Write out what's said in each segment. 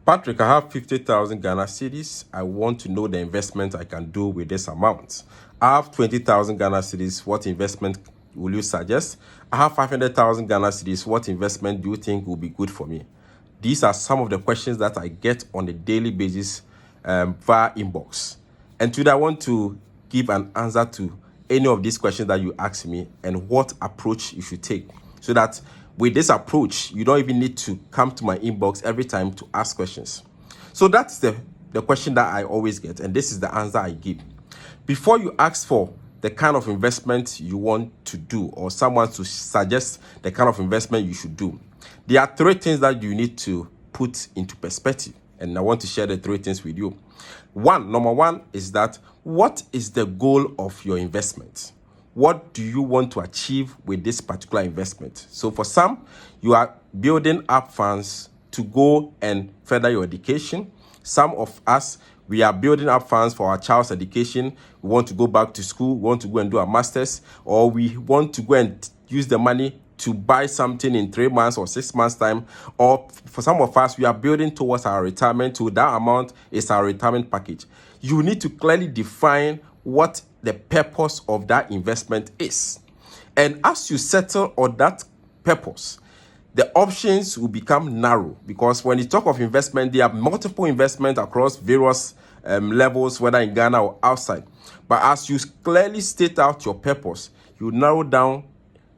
Patrick, I have 50,000 Ghana cedis. I want to know the investment I can do with this amount. I have 20,000 Ghana cedis. What investment will you suggest? I have 500,000 Ghana cedis. What investment do you think will be good for me? These are some of the questions that I get on a daily basis via inbox. And today I want to give an answer to any of these questions that you ask me and what approach you should take, so that with this approach, you don't even need to come to my inbox every time to ask questions. So that's the question that I always get, and this is the answer I give. Before you ask for the kind of investment you want to do, or someone to suggest the kind of investment you should do, there are three things that you need to put into perspective, and I want to share the three things with you. Number one is that, what is the goal of your investment? What do you want to achieve with this particular investment? So for some, you are building up funds to go and further your education. Some of us, we are building up funds for our child's education. We want to go back to school, we want to go and do a master's, or we want to go and use the money to buy something in 3 months or 6 months time. Or for some of us, we are building towards our retirement. So that amount is our retirement package. You need to clearly define what the purpose of that investment is. And as you settle on that purpose, the options will become narrow, because when you talk of investment, there are multiple investments across various levels, whether in Ghana or outside. But as you clearly state out your purpose, you narrow down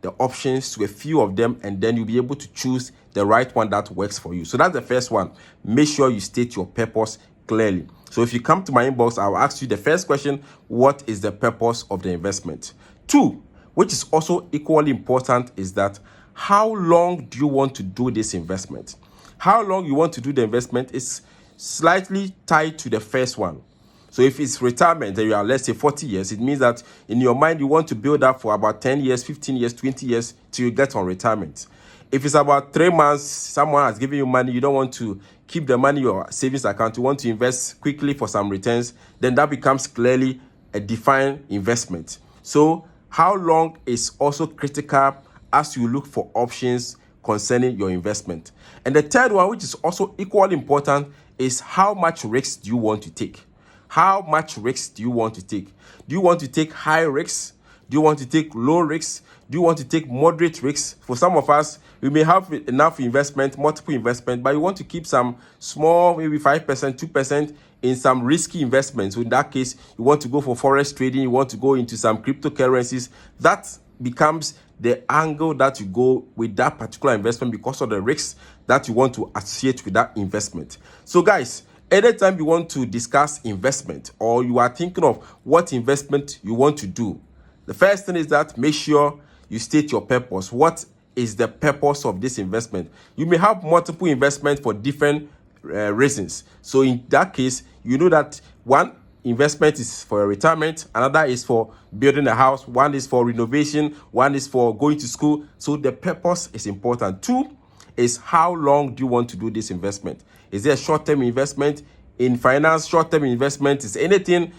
the options to a few of them, and then you'll be able to choose the right one that works for you. So that's the first one. Make sure you state your purpose clearly. So if you come to my inbox, I'll ask you the first question: what is the purpose of the investment? 2, which is also equally important, is that how long do you want to do this investment? How long you want to do the investment is slightly tied to the first one. So if it's retirement, then you are, let's say, 40 years, it means that in your mind, you want to build up for about 10 years, 15 years, 20 years till you get on retirement. If it's about 3 months, someone has given you money, you don't want to keep the money in your savings account, you want to invest quickly for some returns, then that becomes clearly a defined investment. So how long is also critical as you look for options concerning your investment. And the third one, which is also equally important, is how much risk do you want to take? How much risk do you want to take? Do you want to take high risks? Do you want to take low risks? Do you want to take moderate risks? For some of us, we may have enough investment, multiple investment, but you want to keep some small, maybe 5%, 2% in some risky investments. So in that case, you want to go for forex trading, you want to go into some cryptocurrencies. That becomes the angle that you go with that particular investment, because of the risks that you want to associate with that investment. So guys, anytime you want to discuss investment, or you are thinking of what investment you want to do, the first thing is that make sure you state your purpose. What is the purpose of this investment? You may have multiple investments for different reasons. So in that case, you know that one investment is for a retirement, another is for building a house, one is for renovation, one is for going to school. So the purpose is important. 2 is how long do you want to do this investment? Is there a short-term investment? In finance, short-term investment is anything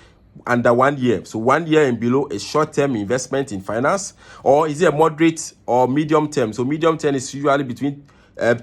under 1 year. So 1 year and below is short-term investment in finance. Or is it a moderate or medium term? So medium term is usually between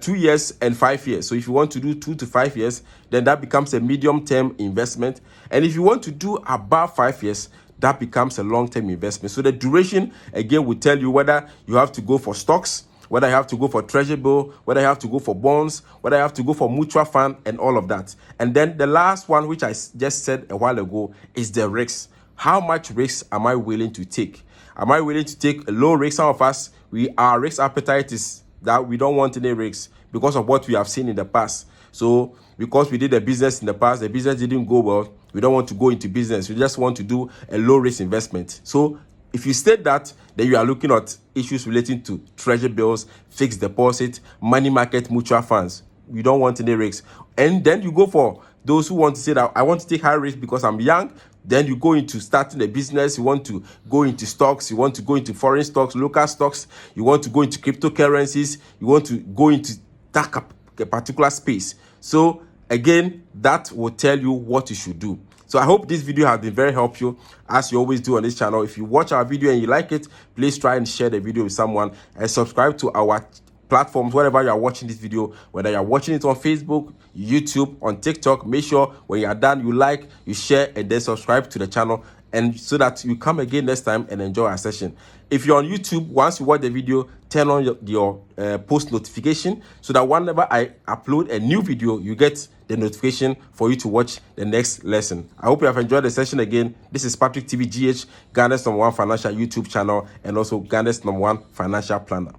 2 years and 5 years. So if you want to do 2 to 5 years, then that becomes a medium-term investment. And if you want to do above 5 years, that becomes a long-term investment. So the duration, again, will tell you whether you have to go for stocks, whether you have to go for treasury bill, whether you have to go for bonds, whether you have to go for mutual fund, and all of that. And then the last one, which I just said a while ago, is the risks. How much risk am I willing to take? Am I willing to take a low risk? Some of us, our risk appetite is that we don't want any risks because of what we have seen in the past. So because we did a business in the past, the business didn't go well, we don't want to go into business. We just want to do a low risk investment. So if you state that, then you are looking at issues relating to treasury bills, fixed deposit, money market, mutual funds. You don't want any risks. And then you go for those who want to say that I want to take high risk because I'm young. Then you go into starting a business. You want to go into stocks. You want to go into foreign stocks, local stocks. You want to go into cryptocurrencies. You want to go into that a particular space. So again, that will tell you what you should do. So I hope this video has been very helpful, as you always do on this channel. If you watch our video and you like it, please try and share the video with someone, and subscribe to our platforms, wherever you are watching this video, whether you are watching it on Facebook, YouTube, on TikTok. Make sure when you are done, you like, you share, and then subscribe to the channel, and so that you come again next time and enjoy our session. If you're on YouTube, once you watch the video, turn on your post notification so that whenever I upload a new video, you get the notification for you to watch the next lesson. I hope you have enjoyed the session again. This is Patrick TV GH, Ghana's #1 financial YouTube channel, and also Ghana's #1 financial planner.